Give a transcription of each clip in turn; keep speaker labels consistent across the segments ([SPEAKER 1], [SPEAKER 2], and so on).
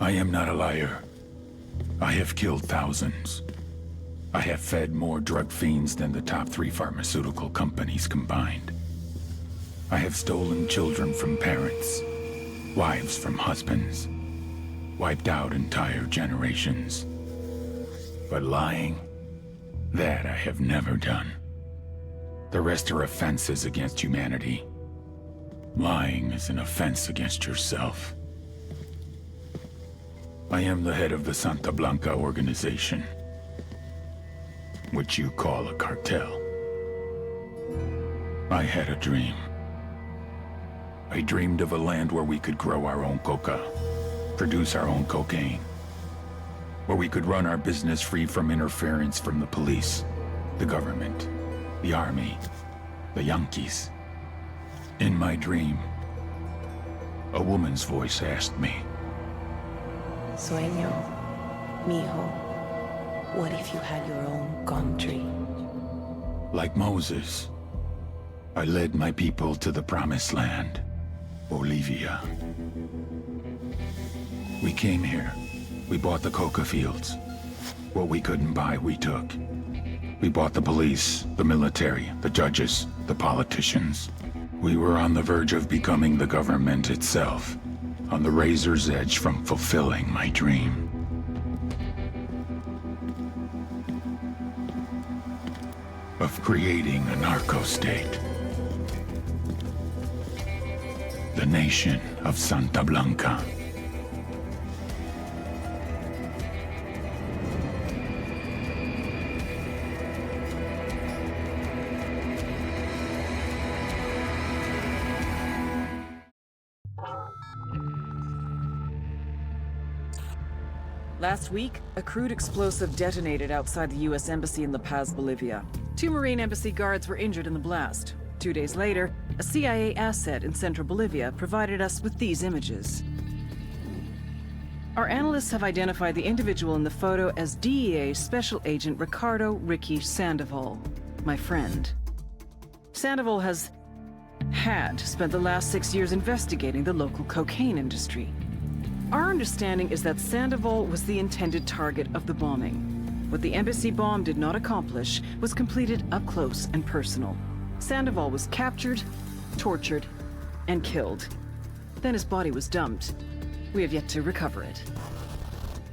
[SPEAKER 1] I am not a liar. I have killed thousands. I have fed more drug fiends than the top 3 pharmaceutical companies combined. I have stolen children from parents, wives from husbands, wiped out entire generations. But lying, that I have never done. The rest are offenses against humanity. Lying is an offense against yourself. I am the head of the Santa Blanca organization, which you call a cartel. I had a dream. I dreamed of a land where we could grow our own coca, produce our own cocaine, where we could run our business free from interference from the police, the government, the army, the Yankees. In my dream, a woman's voice asked me,
[SPEAKER 2] Sueño, mijo, what if you had your own country?
[SPEAKER 1] like Moses, I led my people to the promised land, Bolivia. We came here. We bought the coca fields. What we couldn't buy, we took. We bought the police, the military, the judges, the politicians. We were on the verge of becoming the government itself, on the razor's edge from fulfilling my dream. Of creating a narco-state. The nation of Santa Blanca.
[SPEAKER 3] Last week, a crude explosive detonated outside the U.S. Embassy in La Paz, Bolivia. 2 Marine Embassy guards were injured in the blast. 2 days later, a CIA asset in central Bolivia provided us with these images. Our analysts have identified the individual in the photo as DEA Special Agent Ricardo Ricky Sandoval, my friend. Sandoval had spent the last 6 years investigating the local cocaine industry. Our understanding is that Sandoval was the intended target of the bombing. What the embassy bomb did not accomplish was completed up close and personal. Sandoval was captured, tortured, and killed. Then his body was dumped. We have yet to recover it.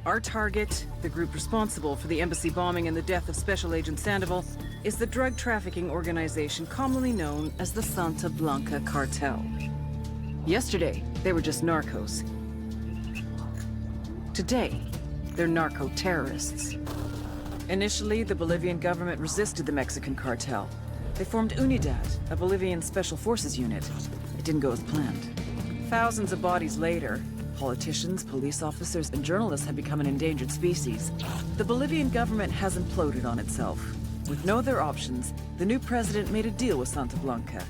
[SPEAKER 3] Our target, the group responsible for the embassy bombing and the death of Special Agent Sandoval, is the drug trafficking organization commonly known as the Santa Blanca Cartel. Yesterday, they were just narcos. Today, they're narco-terrorists. Initially, the Bolivian government resisted the Mexican cartel. They formed Unidad, a Bolivian special forces unit. It didn't go as planned. Thousands of bodies later, politicians, police officers, and journalists have become an endangered species. The Bolivian government has imploded on itself. With no other options, the new president made a deal with Santa Blanca.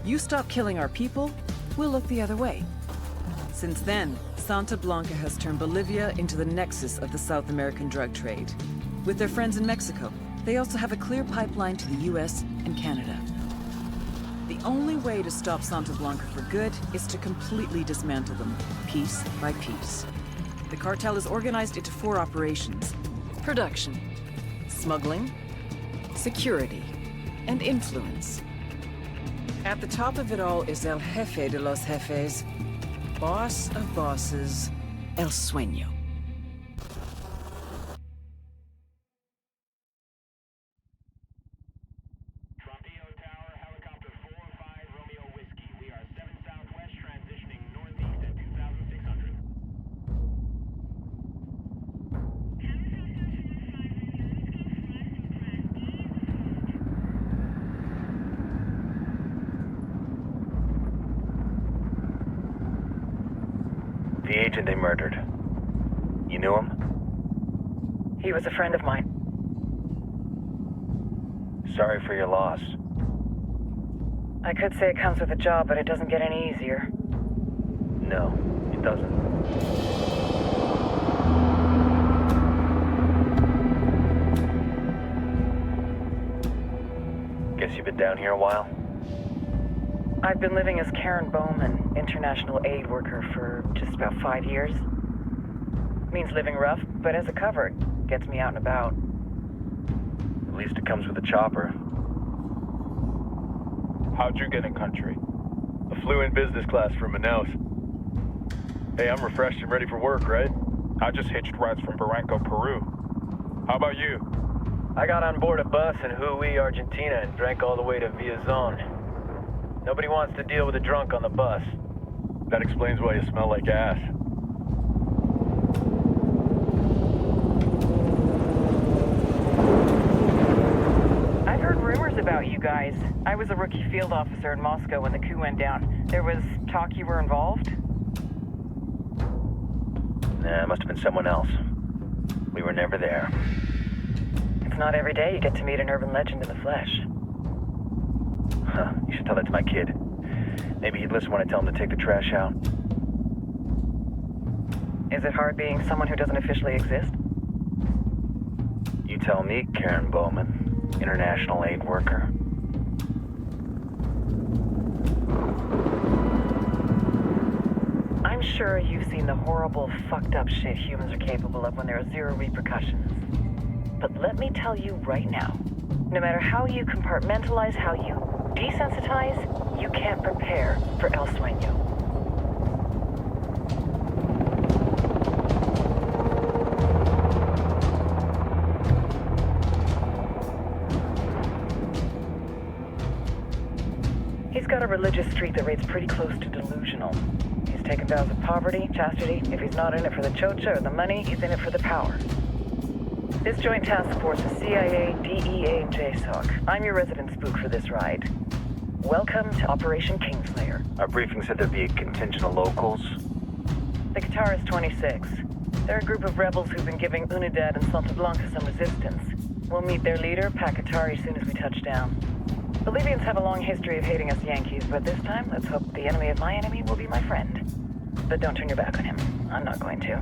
[SPEAKER 3] You stop killing our people, we'll look the other way. Since then, Santa Blanca has turned Bolivia into the nexus of the South American drug trade. With their friends in Mexico, they also have a clear pipeline to the US and Canada. The only way to stop Santa Blanca for good is to completely dismantle them, piece by piece. The cartel is organized into 4 operations: production, smuggling, security, and influence. At the top of it all is El Jefe de los Jefes, boss of bosses, El Sueño.
[SPEAKER 4] Frontier Tower, helicopter 4-5 Romeo Whiskey. We are 7 southwest, transitioning northeast at 2,600.
[SPEAKER 5] The agent they murdered. You knew him?
[SPEAKER 3] He was a friend of mine.
[SPEAKER 5] Sorry for your loss.
[SPEAKER 3] I could say it comes with a job, but it doesn't get any easier.
[SPEAKER 5] No, it doesn't. Guess you've been down here a while?
[SPEAKER 3] I've been living as Karen Bowman, international aid worker, for just about 5 years. Means living rough, but as a cover, gets me out and about.
[SPEAKER 5] At least it comes with a chopper.
[SPEAKER 6] How'd you get in country?
[SPEAKER 5] I flew in business class from Manaus. Hey, I'm refreshed and ready for work, right?
[SPEAKER 6] I just hitched rides from Barranco, Peru. How about you?
[SPEAKER 5] I got on board a bus in Hui, Argentina, and drank all the way to Villazon. Nobody wants to deal with a drunk on the bus. That explains why you smell like ass.
[SPEAKER 3] I've heard rumors about you guys. I was a rookie field officer in Moscow when the coup went down. There was talk you were involved?
[SPEAKER 5] Nah, it must have been someone else. We were never there.
[SPEAKER 3] It's not every day you get to meet an urban legend in the flesh.
[SPEAKER 5] Huh, you should tell that to my kid. Maybe he'd listen when I tell him to take the trash out.
[SPEAKER 3] Is it hard being someone who doesn't officially exist?
[SPEAKER 5] You tell me, Karen Bowman, international aid worker.
[SPEAKER 3] I'm sure you've seen the horrible, fucked up shit humans are capable of when there are zero repercussions. But let me tell you right now, no matter how you compartmentalize, how you desensitize, you can't prepare for El Sueño. He's got a religious streak that rates pretty close to delusional. He's taken vows of poverty, chastity. If he's not in it for the chocha or the money, he's in it for the power. This joint task force is CIA, DEA, and JSOC. I'm your resident spook for this ride. Welcome to Operation Kingslayer.
[SPEAKER 5] Our briefing said there'd be a contingent of locals.
[SPEAKER 3] The Qatar is 26. They're a group of rebels who've been giving Unidad and Santa Blanca some resistance. We'll meet their leader, Pakatari, as soon as we touch down. Bolivians have a long history of hating us Yankees, but this time, let's hope the enemy of my enemy will be my friend. But don't turn your back on him. I'm not going to.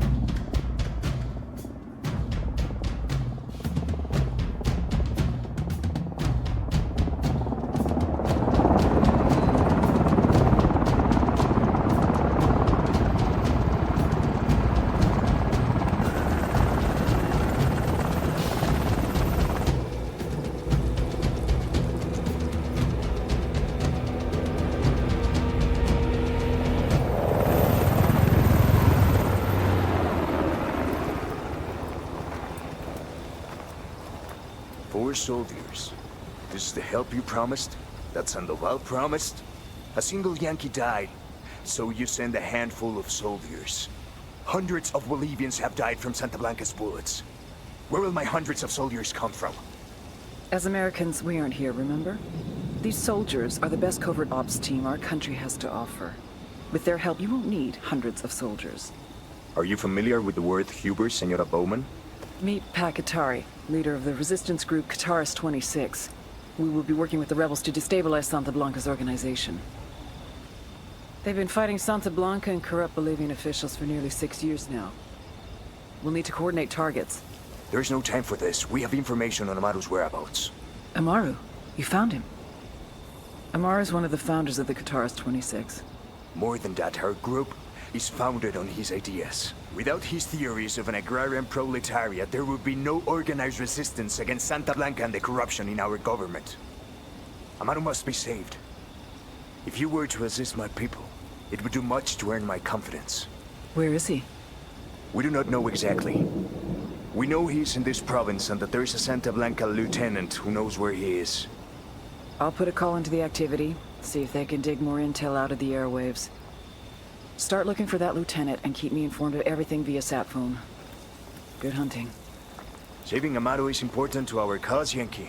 [SPEAKER 7] Soldiers. This is the help you promised? That Sandoval promised? A single Yankee died, so you send a handful of soldiers. Hundreds of Bolivians have died from Santa Blanca's bullets. Where will my hundreds of soldiers come from?
[SPEAKER 3] As Americans, we aren't here, remember? These soldiers are the best covert ops team our country has to offer. With their help, you won't need hundreds of soldiers.
[SPEAKER 7] Are you familiar with the word hubris, Senora Bowman?
[SPEAKER 3] Meet Pakatari, leader of the resistance group Qatar's 26. We will be working with the rebels to destabilize Santa Blanca's organization. They've been fighting Santa Blanca and corrupt Bolivian officials for nearly 6 years now. We'll need to coordinate targets.
[SPEAKER 7] There's no time for this. We have information on Amaru's whereabouts.
[SPEAKER 3] Amaru? You found him? Amaru is one of the founders of the Qatar's 26.
[SPEAKER 7] More than that, her group is founded on his ideas. Without his theories of an agrarian proletariat, there would be no organized resistance against Santa Blanca and the corruption in our government. Amaru must be saved. If you were to assist my people, it would do much to earn my confidence.
[SPEAKER 3] Where is he?
[SPEAKER 7] We do not know exactly. We know he's in this province and that there is a Santa Blanca lieutenant who knows where he is.
[SPEAKER 3] I'll put a call into the activity, see if they can dig more intel out of the airwaves. Start looking for that lieutenant and keep me informed of everything via sat phone. Good hunting.
[SPEAKER 7] Saving Amaru is important to our cause, Yankee.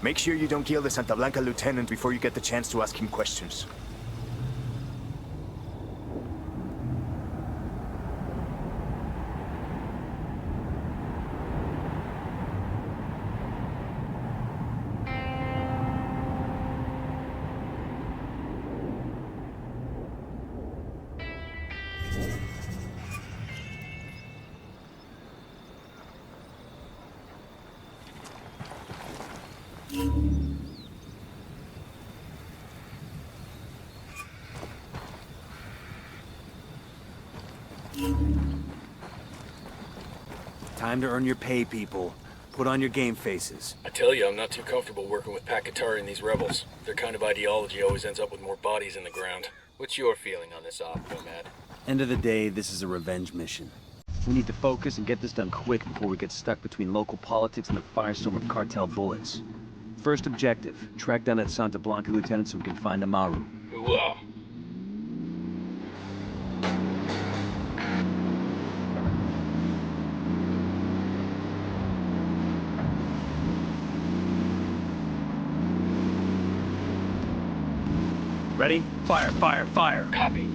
[SPEAKER 7] Make sure you don't kill the Santa Blanca lieutenant before you get the chance to ask him questions.
[SPEAKER 8] Time to earn your pay, people. Put on your game faces.
[SPEAKER 9] I tell you, I'm not too comfortable working with Pakatari and these rebels. Their kind of ideology always ends up with more bodies in the ground. What's your feeling on this op, Nomad?
[SPEAKER 8] End of the day, this is a revenge mission. We need to focus and get this done quick before we get stuck between local politics and the firestorm of cartel bullets. First objective, track down that Santa Blanca lieutenant so we can find Amaru.
[SPEAKER 9] Ooh,
[SPEAKER 8] Ready? Fire, fire, fire!
[SPEAKER 9] Copy.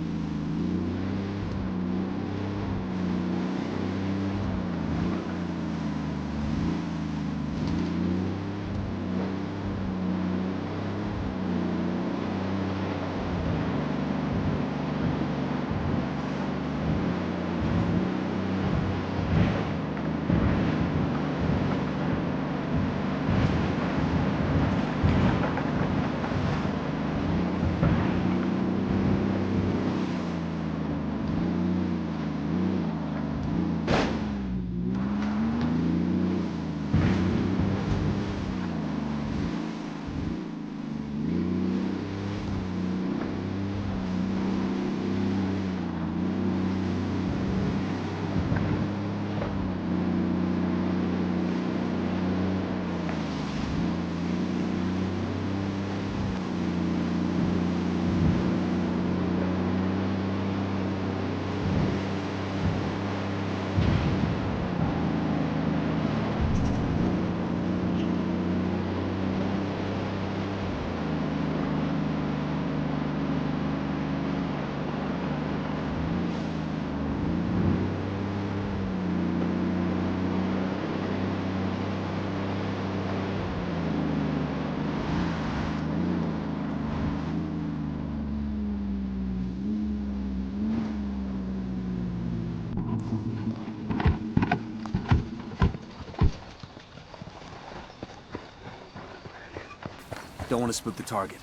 [SPEAKER 8] Don't want to spook the target.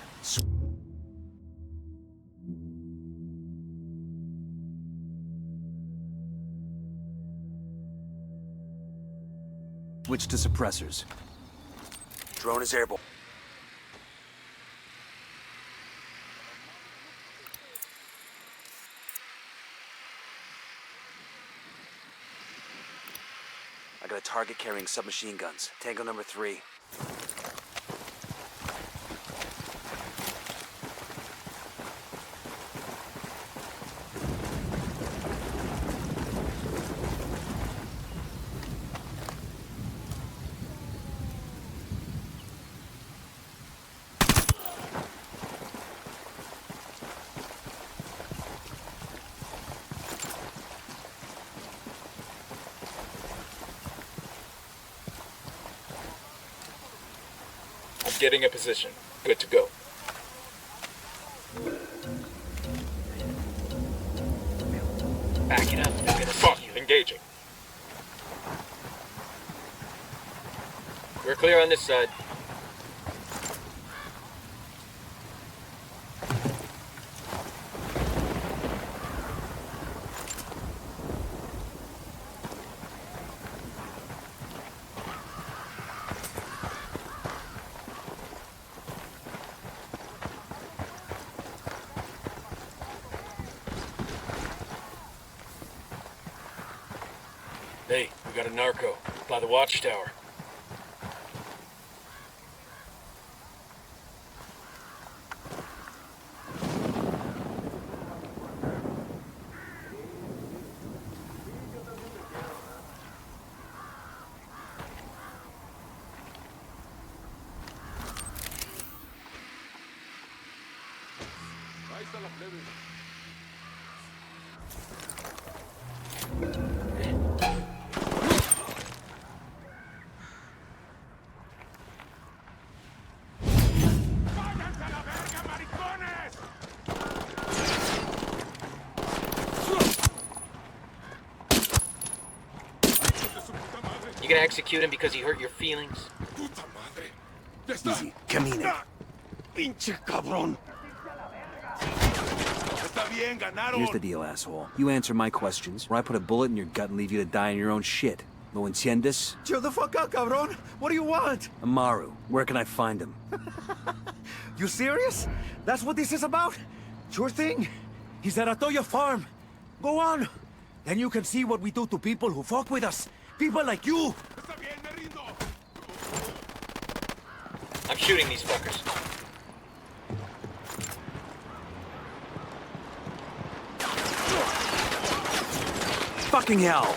[SPEAKER 8] Switch to suppressors. Drone is airborne. I got a target carrying submachine guns. Tango number 3.
[SPEAKER 9] Getting a position. Good to go. Back it up. I'm gonna fuck you. Engaging. We're clear on this side. Hey, we got a narco by the watchtower. You gonna execute him because he hurt your feelings?
[SPEAKER 8] Easy. Camina.
[SPEAKER 10] Pinche cabrón.
[SPEAKER 8] Here's the deal, asshole. You answer my questions, or I put a bullet in your gut and leave you to die in your own shit. ¿Lo entiendes?
[SPEAKER 10] Chill the fuck out, cabron. What do you want?
[SPEAKER 8] Amaru, where can I find him?
[SPEAKER 10] You serious? That's what this is about? Sure thing. He's at Atoya Farm. Go on. Then you can see what we do to people who fuck with us. People like you.
[SPEAKER 9] I'm shooting these fuckers.
[SPEAKER 8] Fucking hell!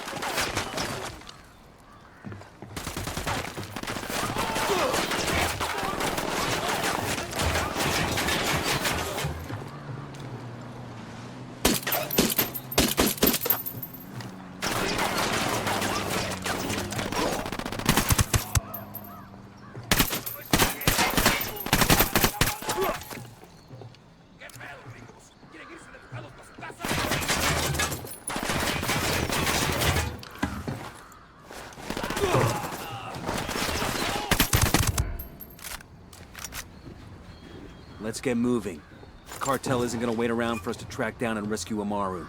[SPEAKER 8] Let's get moving. The cartel isn't gonna wait around for us to track down and rescue Amaru.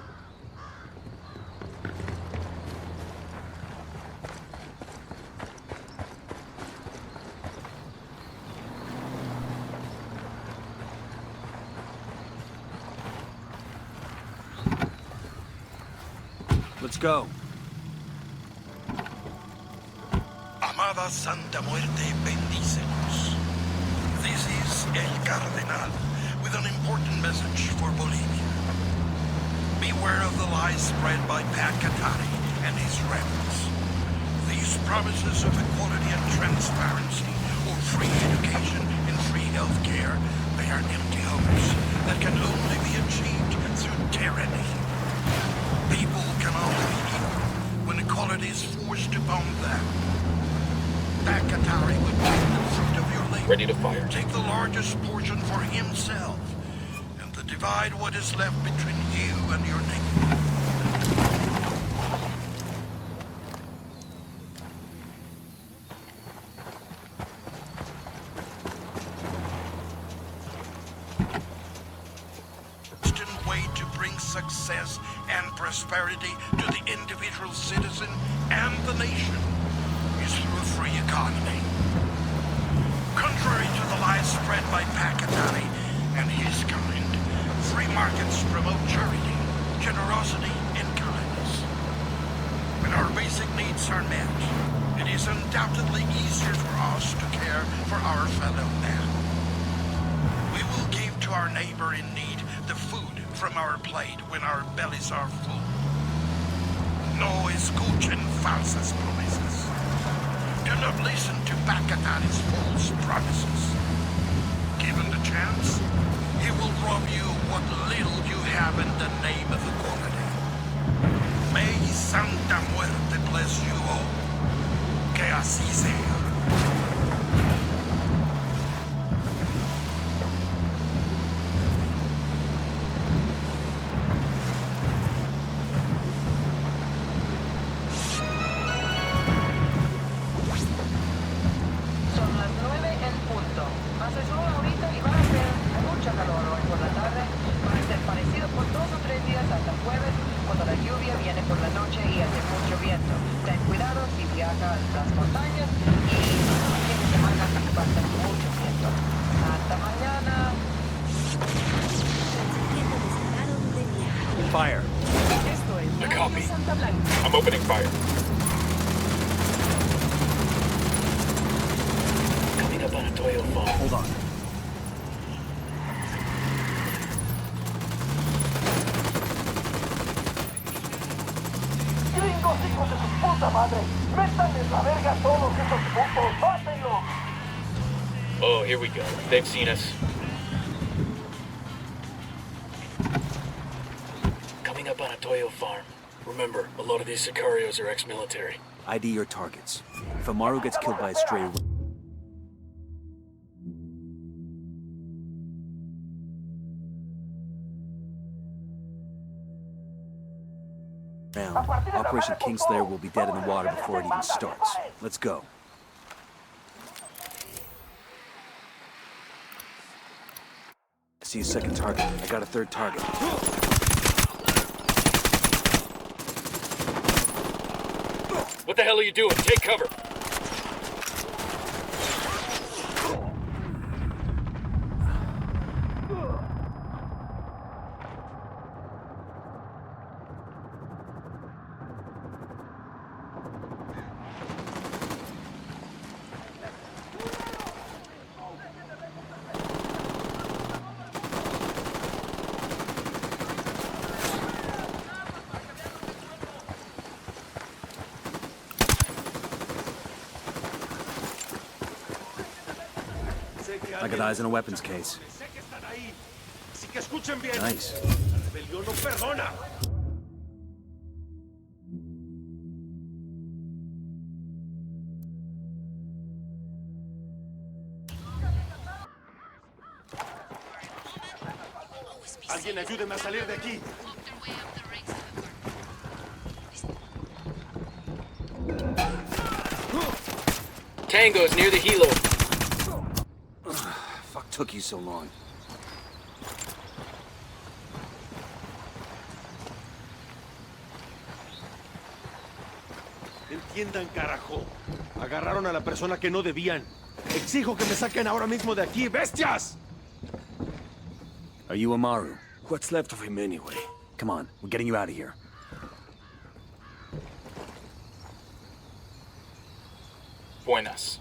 [SPEAKER 8] Let's go.
[SPEAKER 11] Amada Santa Muerte, bendícenos. This is El Cardenal with an important message for Bolivia. Beware of the lies spread by Pat Katari and his rebels. These promises of equality and transparency, or free education and free health care, they are empty hopes that can only be achieved through tyranny. People can only be equal when equality is forced upon them. Pat Katari would take the fruit of your labor.
[SPEAKER 9] Ready to fire.
[SPEAKER 11] Take the largest portion for himself, and to divide what is left between you and your neighbor. Way to bring success and prosperity to the individual citizen and the nation is through a free economy. Contrary to the lies spread by Pakatani and his kind, free markets promote charity, generosity, and kindness. When our basic needs are met, it is undoubtedly easier for us to care for our fellow man. We will give to our neighbor in need the food from our plate when our bellies are full. No escuchen falsas promesas. Do not listen to Pakatani's false promises. Given the chance, he will rob you what little you have in the name of equality. May Santa Muerte bless you all. Que así sea.
[SPEAKER 8] Fire.
[SPEAKER 9] A copy. I'm opening fire. Coming up on a Toyo phone.
[SPEAKER 8] Hold on.
[SPEAKER 10] Gringos, hijos de su puta madre. Métanles la verga a todos esos putos. ¡Mátenlos!
[SPEAKER 9] Oh, here we go. They've seen us. Coming up on a Toyo farm. Remember, a lot of these sicarios are ex-military.
[SPEAKER 8] ID your targets. If Amaru gets killed by a stray round, Operation Kingslayer will be dead in the water before it even starts. Let's go. I see a second target. I got a third target.
[SPEAKER 9] What the hell are you doing? Take cover!
[SPEAKER 8] I got eyes on a weapons case. Nice.
[SPEAKER 10] Alguien ayúdeme a salir de aquí.
[SPEAKER 9] Tango's near the helo.
[SPEAKER 8] Fuck took you so long?
[SPEAKER 10] Entiendan, carajo. Agarraron a la persona que no debían. Exijo que me saquen ahora mismo de aquí, bestias!
[SPEAKER 8] Are you Amaru?
[SPEAKER 10] What's left of him anyway?
[SPEAKER 8] Come on, we're getting you out of here.
[SPEAKER 9] Buenas.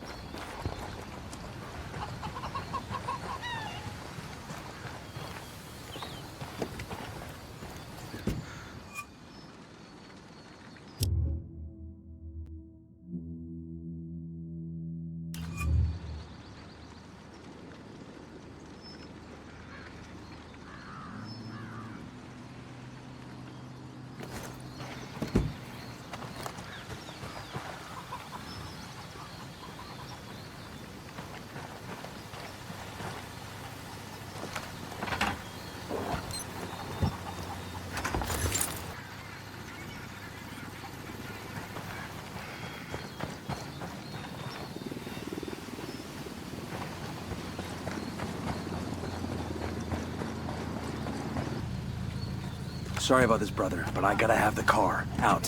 [SPEAKER 8] Sorry about this, brother, but I gotta have the car. Out.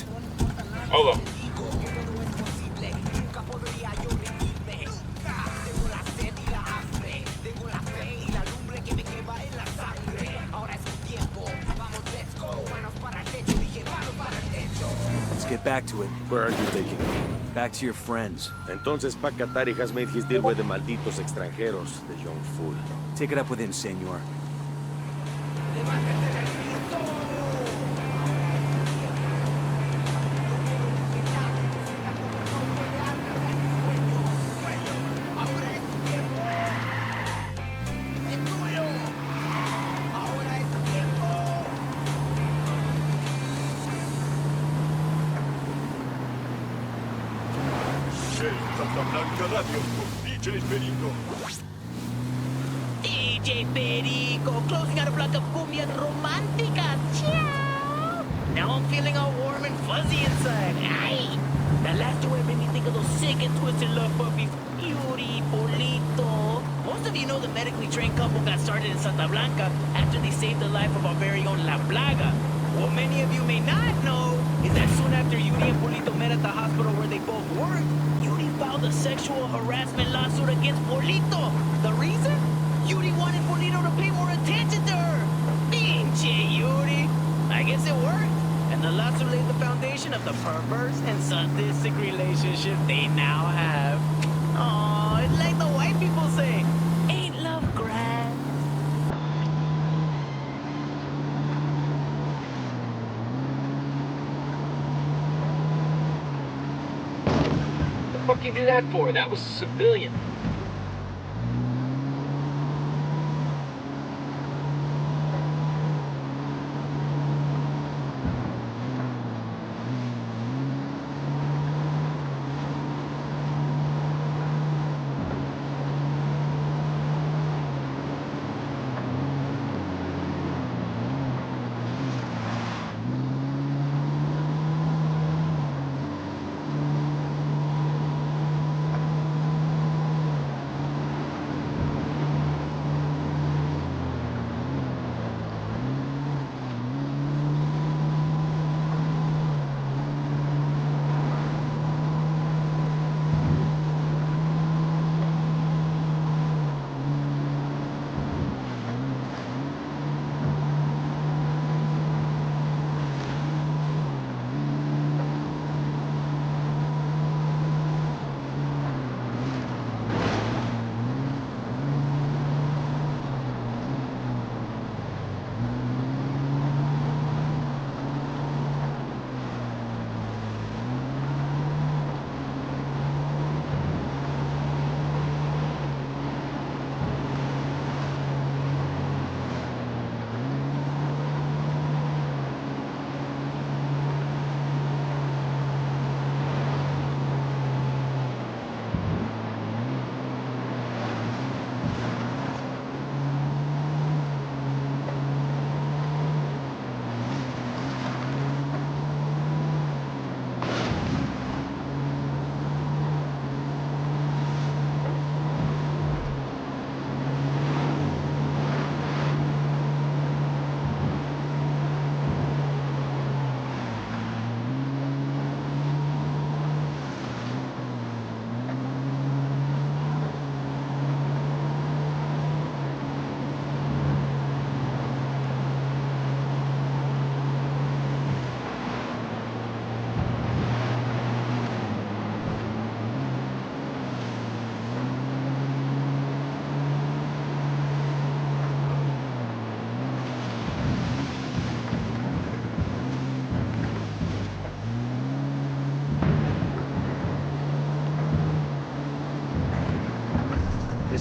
[SPEAKER 9] Hold on.
[SPEAKER 8] Let's get back to it.
[SPEAKER 10] Where are you taking me?
[SPEAKER 8] Back to your friends.
[SPEAKER 10] Entonces Pacatari has made his deal with the malditos extranjeros, the young fool.
[SPEAKER 8] Take it up with him, senor.
[SPEAKER 12] DJ Perico, closing out a block of cumbias románticas. Ciao. Now I'm feeling all warm and fuzzy inside. Ay! That last word made me think of those sick and twisted love puppies. Yuri, Polito. Most of you know the medically trained couple got started in Santa Blanca after they saved the life of our very own La Plaga. What many of you may not know is that soon after Yuri and Polito met at the hospital where they both worked, Yuri filed a sexual harassment lawsuit against Polito. The reason? Yuri wanted Polito to pay more attention to her. Pinche Yuri. I guess it worked. And the lawsuit laid the foundation of the perverse and sadistic relationship they now have. Aww, it's like the white people say, ain't love grand?
[SPEAKER 9] What the fuck you do that for? That was a civilian.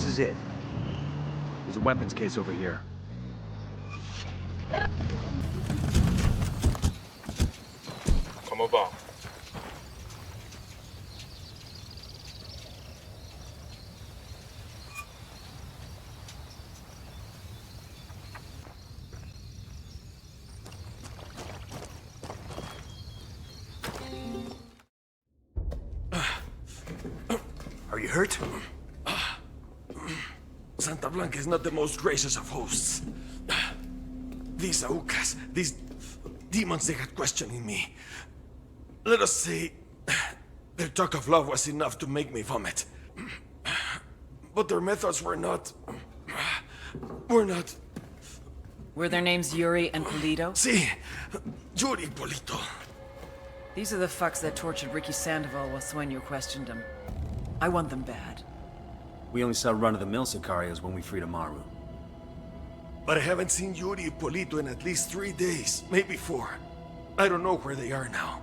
[SPEAKER 8] This is it. There's a weapons case over here.
[SPEAKER 9] Como va?
[SPEAKER 7] Are you hurt?
[SPEAKER 11] Santa Blanca is not the most gracious of hosts. These Aucas, these demons they had questioning me. Let us say, their talk of love was enough to make me vomit. But their methods were not...
[SPEAKER 3] Were their names Yuri and Polito?
[SPEAKER 11] Si, Yuri Polito.
[SPEAKER 3] These are the fucks that tortured Ricky Sandoval while Sueño questioned him. I want them bad.
[SPEAKER 8] We only saw run-of-the-mill Sicarios when we freed Amaru.
[SPEAKER 11] But I haven't seen Yuri and Polito in at least 3 days, maybe 4. I don't know where they are now.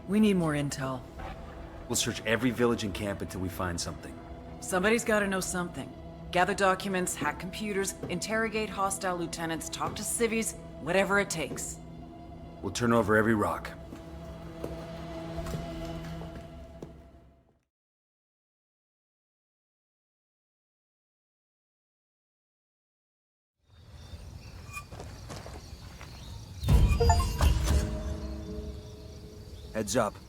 [SPEAKER 3] We need more intel.
[SPEAKER 8] We'll search every village and camp until we find something.
[SPEAKER 3] Somebody's gotta know something. Gather documents, hack computers, interrogate hostile lieutenants, talk to civvies, whatever it takes.
[SPEAKER 8] We'll turn over every rock.
[SPEAKER 7] Heads up.